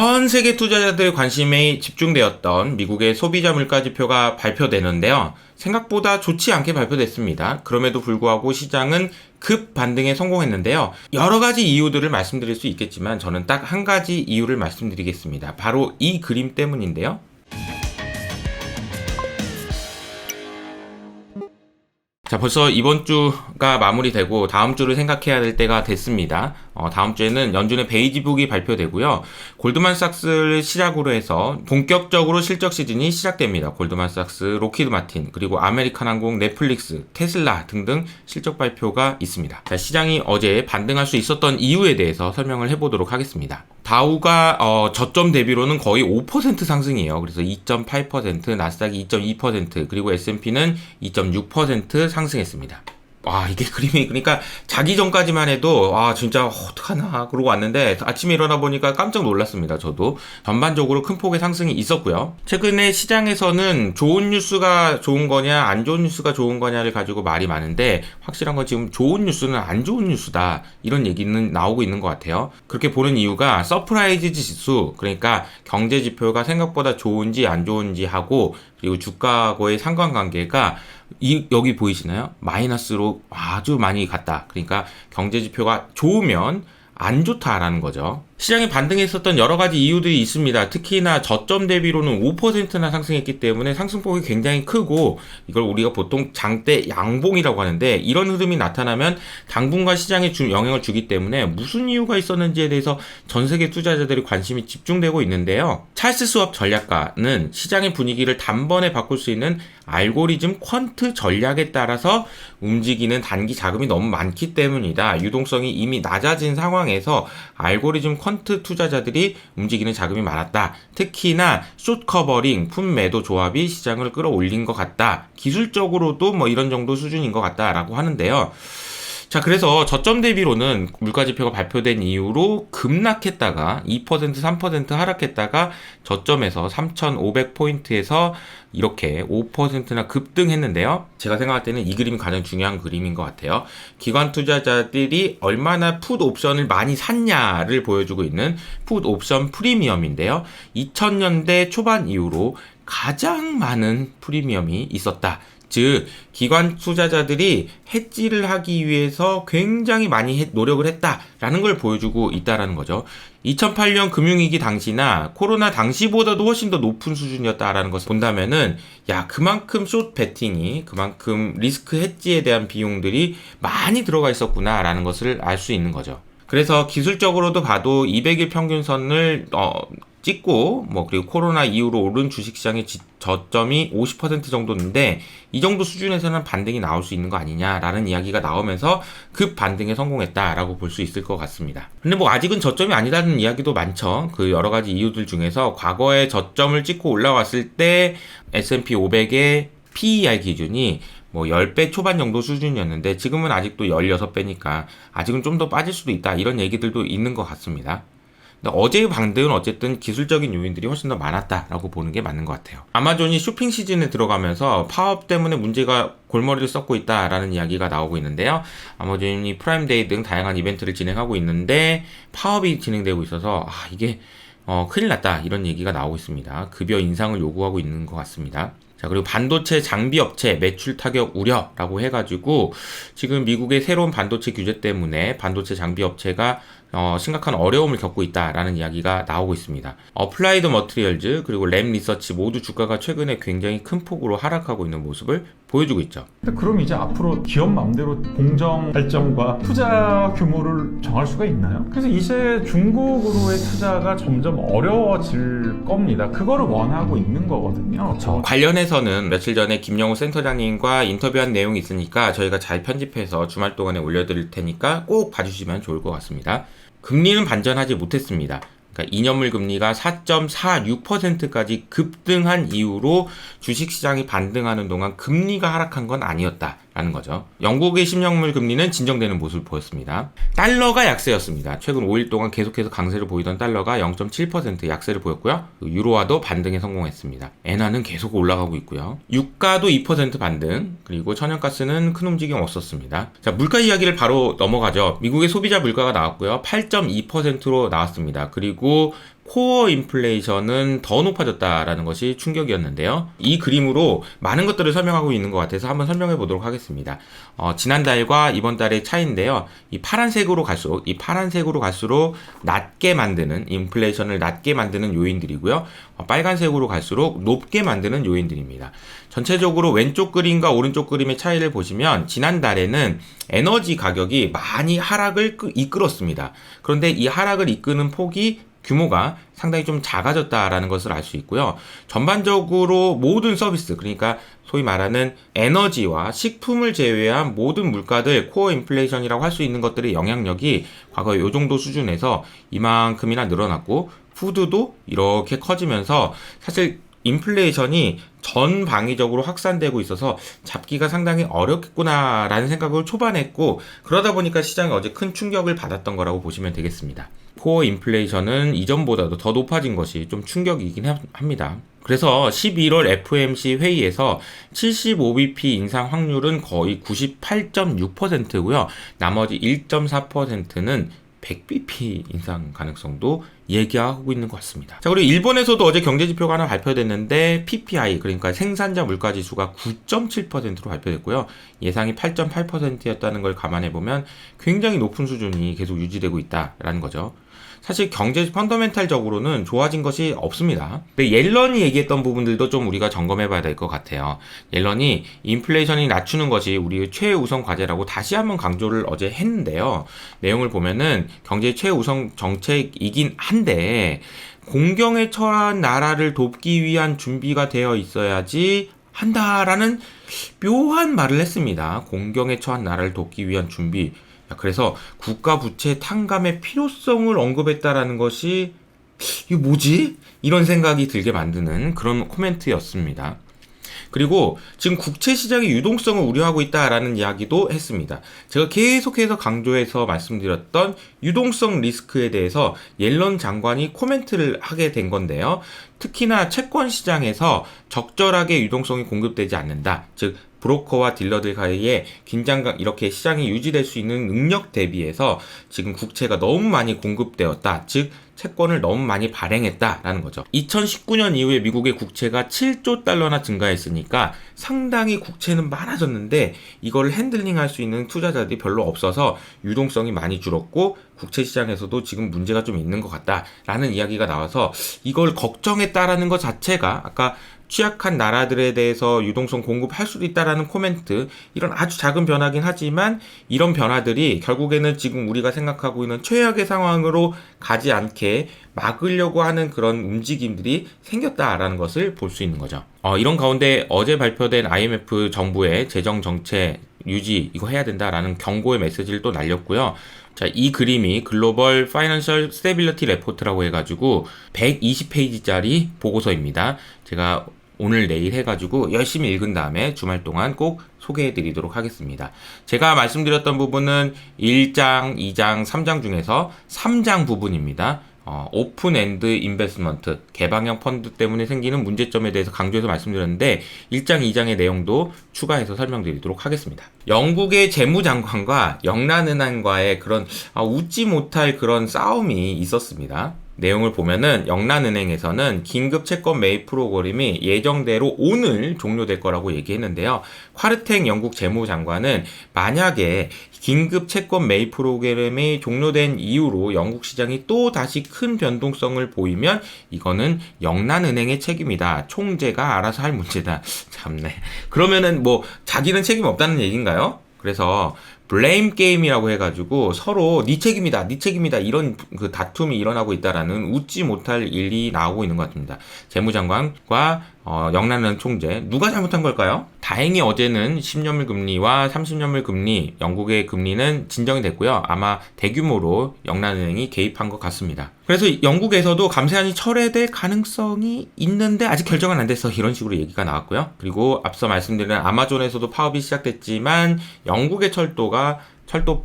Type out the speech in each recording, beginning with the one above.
전 세계 투자자들의 관심이 집중되었던 미국의 소비자 물가 지표가 발표되는데요. 생각보다 좋지 않게 발표됐습니다. 그럼에도 불구하고 시장은 급 반등에 성공했는데요. 여러 가지 이유들을 말씀드릴 수 있겠지만 저는 딱 한 가지 이유를 말씀드리겠습니다. 바로 이 그림 때문인데요. 자, 벌써 이번 주가 마무리되고 다음 주를 생각해야 될 때가 됐습니다. 다음 주에는 연준의 베이지북이 발표되고요. 골드만삭스를 시작으로 해서 본격적으로 실적 시즌이 시작됩니다. 골드만삭스, 로키드 마틴, 그리고 아메리칸 항공, 넷플릭스, 테슬라 등등 실적 발표가 있습니다. 자, 시장이 어제 반등할 수 있었던 이유에 대해서 설명을 해보도록 하겠습니다. 다우가 저점 대비로는 거의 5% 상승이에요. 그래서 2.8%, 나스닥이 2.2%, 그리고 S&P는 2.6% 상승했습니다. 와, 이게 그림이, 그러니까 자기 전까지만 해도 진짜 어떡하나 그러고 왔는데 아침에 일어나 보니까 깜짝 놀랐습니다. 저도 전반적으로 큰 폭의 상승이 있었고요. 최근에 시장에서는 좋은 뉴스가 좋은 거냐 안 좋은 뉴스가 좋은 거냐를 가지고 말이 많은데, 확실한 건 지금 좋은 뉴스는 안 좋은 뉴스다, 이런 얘기는 나오고 있는 것 같아요. 그렇게 보는 이유가 서프라이즈 지수, 그러니까 경제 지표가 생각보다 좋은지 안 좋은지 하고, 그리고 주가하고의 상관관계가 여기 보이시나요? 마이너스로 아주 많이 갔다. 그러니까 경제 지표가 좋으면 안 좋다라는 거죠. 시장이 반등했었던 여러 가지 이유들이 있습니다. 특히나 저점 대비로는 5%나 상승했기 때문에 상승폭이 굉장히 크고, 이걸 우리가 보통 장대 양봉이라고 하는데, 이런 흐름이 나타나면 당분간 시장에 영향을 주기 때문에 무슨 이유가 있었는지에 대해서 전 세계 투자자들이 관심이 집중되고 있는데요. 찰스 스왑 전략가는 시장의 분위기를 단번에 바꿀 수 있는 알고리즘 퀀트 전략에 따라서 움직이는 단기 자금이 너무 많기 때문이다. 유동성이 이미 낮아진 상황에서 알고리즘 퀀트 투자자들이 움직이는 자금이 많았다. 특히나 숏 커버링, 품 매도 조합이 시장을 끌어올린 것 같다. 기술적으로도 이런 정도 수준인 것 같다라고 하는데요. 자, 그래서 저점 대비로는 물가지표가 발표된 이후로 급락했다가 2%, 3% 하락했다가 저점에서 3,500포인트에서 이렇게 5%나 급등했는데요. 제가 생각할 때는 이 그림이 가장 중요한 그림인 것 같아요. 기관 투자자들이 얼마나 풋 옵션을 많이 샀냐를 보여주고 있는 풋 옵션 프리미엄인데요. 2000년대 초반 이후로 가장 많은 프리미엄이 있었다. 즉, 기관 투자자들이 해지를 하기 위해서 굉장히 많이 노력을 했다라는 걸 보여주고 있다라는 거죠. 2008년 금융위기 당시나 코로나 당시보다도 훨씬 더 높은 수준이었다라는 것을 본다면은, 그만큼 숏 베팅이, 그만큼 리스크 해지에 대한 비용들이 많이 들어가 있었구나라는 것을 알 수 있는 거죠. 그래서 기술적으로도 봐도 200일 평균선을 찍고, 그리고 코로나 이후로 오른 주식시장의 저점이 50% 정도인데, 이 정도 수준에서는 반등이 나올 수 있는 거 아니냐라는 이야기가 나오면서 급 반등에 성공했다라고 볼 수 있을 것 같습니다. 근데 아직은 저점이 아니라는 이야기도 많죠. 그 여러 가지 이유들 중에서 과거에 저점을 찍고 올라왔을 때 S&P 500의 PER 기준이 10배 초반 정도 수준이었는데, 지금은 아직도 16배니까 아직은 좀 더 빠질 수도 있다, 이런 얘기들도 있는 것 같습니다. 근데 어제의 반등은 어쨌든 기술적인 요인들이 훨씬 더 많았다라고 보는 게 맞는 것 같아요. 아마존이 쇼핑 시즌에 들어가면서 파업 때문에 문제가 골머리를 썩고 있다라는 이야기가 나오고 있는데요. 아마존이 프라임데이 등 다양한 이벤트를 진행하고 있는데 파업이 진행되고 있어서 이게 큰일 났다, 이런 얘기가 나오고 있습니다. 급여 인상을 요구하고 있는 것 같습니다. 자, 그리고 반도체 장비 업체 매출 타격 우려라고 해가지고 지금 미국의 새로운 반도체 규제 때문에 반도체 장비 업체가 심각한 어려움을 겪고 있다라는 이야기가 나오고 있습니다. 어플라이드 머티리얼즈 그리고 램 리서치 모두 주가가 최근에 굉장히 큰 폭으로 하락하고 있는 모습을 보여주고 있죠. 근데 그럼 이제 앞으로 기업 마음대로 공정 발전과 투자 규모를 정할 수가 있나요? 그래서 이제 중국으로의 투자가 점점 어려워질 겁니다. 그거를 원하고 있는 거거든요. 그렇죠. 관련해서는 며칠 전에 김영우 센터장님과 인터뷰한 내용이 있으니까 저희가 잘 편집해서 주말 동안에 올려드릴 테니까 꼭 봐주시면 좋을 것 같습니다. 금리는 반전하지 못했습니다. 그러니까 2년물 금리가 4.46%까지 급등한 이후로 주식시장이 반등하는 동안 금리가 하락한 건 아니었다라는 거죠. 영국의 10년물 금리는 진정되는 모습을 보였습니다. 달러가 약세였습니다. 최근 5일 동안 계속해서 강세를 보이던 달러가 0.7% 약세를 보였고요. 유로화도 반등에 성공했습니다. 엔화는 계속 올라가고 있고요. 유가도 2% 반등, 그리고 천연가스는 큰 움직임 없었습니다. 자, 물가 이야기를 바로 넘어가죠. 미국의 소비자 물가가 나왔고요. 8.2%로 나왔습니다. 그리고 코어 인플레이션은 더 높아졌다라는 것이 충격이었는데요. 이 그림으로 많은 것들을 설명하고 있는 것 같아서 한번 설명해 보도록 하겠습니다. 지난달과 이번 달의 차이인데요. 이 파란색으로 갈수록 낮게 만드는, 인플레이션을 낮게 만드는 요인들이고요. 빨간색으로 갈수록 높게 만드는 요인들입니다. 전체적으로 왼쪽 그림과 오른쪽 그림의 차이를 보시면 지난달에는 에너지 가격이 많이 하락을 이끌었습니다. 그런데 이 하락을 이끄는 폭이 규모가 상당히 좀 작아졌다라는 것을 알 수 있고요. 전반적으로 모든 서비스, 그러니까 소위 말하는 에너지와 식품을 제외한 모든 물가들 코어 인플레이션이라고 할 수 있는 것들의 영향력이 과거에 이 정도 수준에서 이만큼이나 늘어났고 푸드도 이렇게 커지면서 사실 인플레이션이 전 방위적으로 확산되고 있어서 잡기가 상당히 어렵겠구나라는 생각을 초반에 했고, 그러다 보니까 시장이 어제 큰 충격을 받았던 거라고 보시면 되겠습니다. 코어 인플레이션은 이전보다도 더 높아진 것이 좀 충격이긴 합니다. 그래서 11월 FOMC 회의에서 75bp 인상 확률은 거의 98.6%고요. 나머지 1.4%는 100bp 인상 가능성도 얘기하고 있는 것 같습니다. 자, 그리고 일본에서도 어제 경제지표가 하나 발표됐는데 PPI, 그러니까 생산자 물가지수가 9.7%로 발표됐고요. 예상이 8.8%였다는 걸 감안해보면 굉장히 높은 수준이 계속 유지되고 있다라는 거죠. 사실 경제 펀더멘탈적으로는 좋아진 것이 없습니다. 근데 옐런이 얘기했던 부분들도 좀 우리가 점검해 봐야 될 것 같아요. 옐런이 인플레이션이 낮추는 것이 우리의 최우선 과제라고 다시 한번 강조를 어제 했는데요. 내용을 보면은 경제 최우선 정책이긴 한데 공경에 처한 나라를 돕기 위한 준비가 되어 있어야지 한다라는 묘한 말을 했습니다. 공경에 처한 나라를 돕기 위한 준비. 그래서 국가 부채 탕감의 필요성을 언급했다라는 것이 이거 뭐지? 이런 생각이 들게 만드는 그런 코멘트였습니다. 그리고 지금 국채 시장의 유동성을 우려하고 있다라는 이야기도 했습니다. 제가 계속해서 강조해서 말씀드렸던 유동성 리스크에 대해서 옐런 장관이 코멘트를 하게 된 건데요. 특히나 채권 시장에서 적절하게 유동성이 공급되지 않는다. 즉 브로커와 딜러들 사이에 긴장감, 이렇게 시장이 유지될 수 있는 능력 대비해서 지금 국채가 너무 많이 공급되었다. 즉 채권을 너무 많이 발행했다라는 거죠. 2019년 이후에 미국의 국채가 7조 달러나 증가했으니까 상당히 국채는 많아졌는데 이걸 핸들링할 수 있는 투자자들이 별로 없어서 유동성이 많이 줄었고 국채 시장에서도 지금 문제가 좀 있는 것 같다라는 이야기가 나와서 이걸 걱정했다라는 것 자체가 아까 취약한 나라들에 대해서 유동성 공급할 수도 있다라는 코멘트, 이런 아주 작은 변화긴 하지만 이런 변화들이 결국에는 지금 우리가 생각하고 있는 최악의 상황으로 가지 않게 막으려고 하는 그런 움직임들이 생겼다라는 것을 볼 수 있는 거죠. 이런 가운데 어제 발표된 IMF 정부의 재정 정책 유지 이거 해야 된다라는 경고의 메시지를 또 날렸고요. 자, 이 그림이 글로벌 파이낸셜 스테빌리티 레포트라고 해가지고 120페이지짜리 보고서입니다. 제가 오늘 내일 해가지고 열심히 읽은 다음에 주말 동안 꼭 소개해드리도록 하겠습니다. 제가 말씀드렸던 부분은 1장, 2장, 3장 중에서 3장 부분입니다. 오픈 엔드 인베스트먼트, 개방형 펀드 때문에 생기는 문제점에 대해서 강조해서 말씀드렸는데 1장, 2장의 내용도 추가해서 설명드리도록 하겠습니다. 영국의 재무장관과 영란은행과의 그런 웃지 못할 그런 싸움이 있었습니다. 내용을 보면은 영란은행에서는 긴급 채권 매입 프로그램이 예정대로 오늘 종료될 거라고 얘기했는데요. 콰르탱 영국 재무장관은 만약에 긴급 채권 매입 프로그램이 종료된 이후로 영국 시장이 또 다시 큰 변동성을 보이면 이거는 영란은행의 책임이다. 총재가 알아서 할 문제다. 참네. 그러면은 뭐 자기는 책임 없다는 얘기인가요? 그래서 블레임 게임이라고 해가지고 서로 네 책임이다 이런 그 다툼이 일어나고 있다라는 웃지 못할 일이 나오고 있는 것 같습니다. 재무장관과 영란은행 총재 누가 잘못한 걸까요? 다행히 어제는 10년물 금리와 30년물 금리, 영국의 금리는 진정이 됐고요. 아마 대규모로 영란은행이 개입한 것 같습니다. 그래서 영국에서도 감세안이 철회될 가능성이 있는데 아직 결정은 안 됐어, 이런 식으로 얘기가 나왔고요. 그리고 앞서 말씀드린 아마존에서도 파업이 시작됐지만 영국의 철도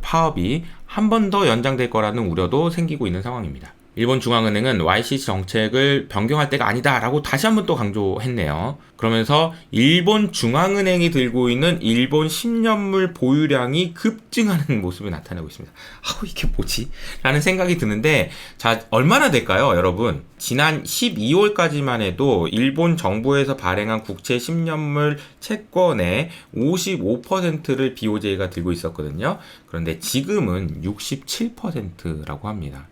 파업이 한 번 더 연장될 거라는 우려도 생기고 있는 상황입니다. 일본 중앙은행은 YCC 정책을 변경할 때가 아니다라고 다시 한번 또 강조했네요. 그러면서 일본 중앙은행이 들고 있는 일본 10년물 보유량이 급증하는 모습이 나타나고 있습니다. 이게 뭐지? 라는 생각이 드는데, 자, 얼마나 될까요, 여러분? 지난 12월까지만 해도 일본 정부에서 발행한 국채 10년물 채권의 55%를 BOJ가 들고 있었거든요. 그런데 지금은 67%라고 합니다.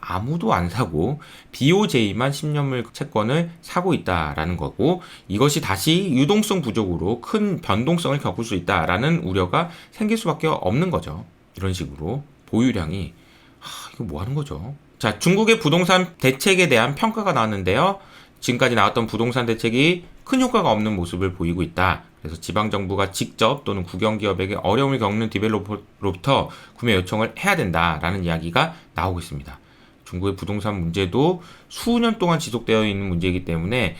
아무도 안 사고 BOJ만 10년물 채권을 사고 있다라는 거고, 이것이 다시 유동성 부족으로 큰 변동성을 겪을 수 있다라는 우려가 생길 수밖에 없는 거죠. 이런 식으로 보유량이 이거 뭐 하는 거죠? 자, 중국의 부동산 대책에 대한 평가가 나왔는데요. 지금까지 나왔던 부동산 대책이 큰 효과가 없는 모습을 보이고 있다. 그래서 지방정부가 직접 또는 국영기업에게 어려움을 겪는 디벨로퍼로부터 구매 요청을 해야 된다라는 이야기가 나오고 있습니다. 중국의 부동산 문제도 수년 동안 지속되어 있는 문제이기 때문에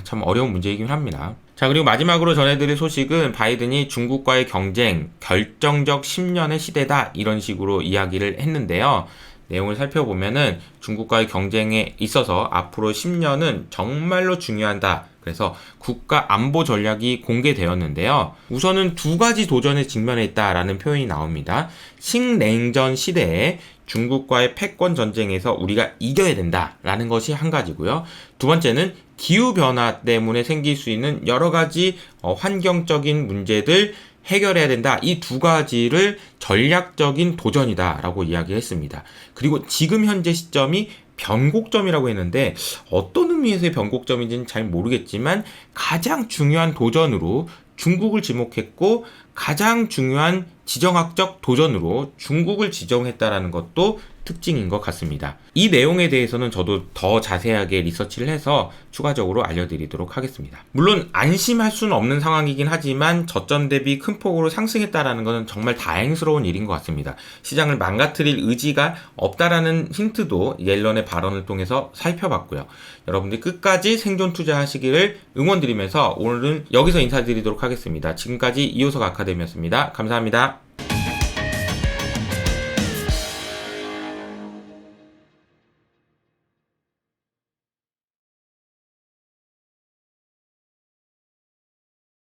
참 어려운 문제이긴 합니다. 자, 그리고 마지막으로 전해드릴 소식은 바이든이 중국과의 경쟁, 결정적 10년의 시대다, 이런 식으로 이야기를 했는데요. 내용을 살펴보면은 중국과의 경쟁에 있어서 앞으로 10년은 정말로 중요하다. 그래서 국가 안보 전략이 공개되었는데요. 우선은 두 가지 도전에 직면해 있다라는 표현이 나옵니다. 신냉전 시대에 중국과의 패권 전쟁에서 우리가 이겨야 된다라는 것이 한 가지고요. 두 번째는 기후변화 때문에 생길 수 있는 여러 가지 환경적인 문제들 해결해야 된다. 이 두 가지를 전략적인 도전이다라고 이야기했습니다. 그리고 지금 현재 시점이 변곡점이라고 했는데, 어떤 의미에서의 변곡점인지는 잘 모르겠지만 가장 중요한 도전으로 중국을 지목했고, 가장 중요한 지정학적 도전으로 중국을 지정했다라는 것도 특징인 것 같습니다. 이 내용에 대해서는 저도 더 자세하게 리서치를 해서 추가적으로 알려드리도록 하겠습니다. 물론 안심할 수는 없는 상황이긴 하지만 저점 대비 큰 폭으로 상승했다라는 것은 정말 다행스러운 일인 것 같습니다. 시장을 망가뜨릴 의지가 없다라는 힌트도 옐런의 발언을 통해서 살펴봤고요. 여러분들 끝까지 생존 투자하시기를 응원드리면서 오늘은 여기서 인사드리도록 하겠습니다. 지금까지 이호석 아카데미였습니다. 감사합니다.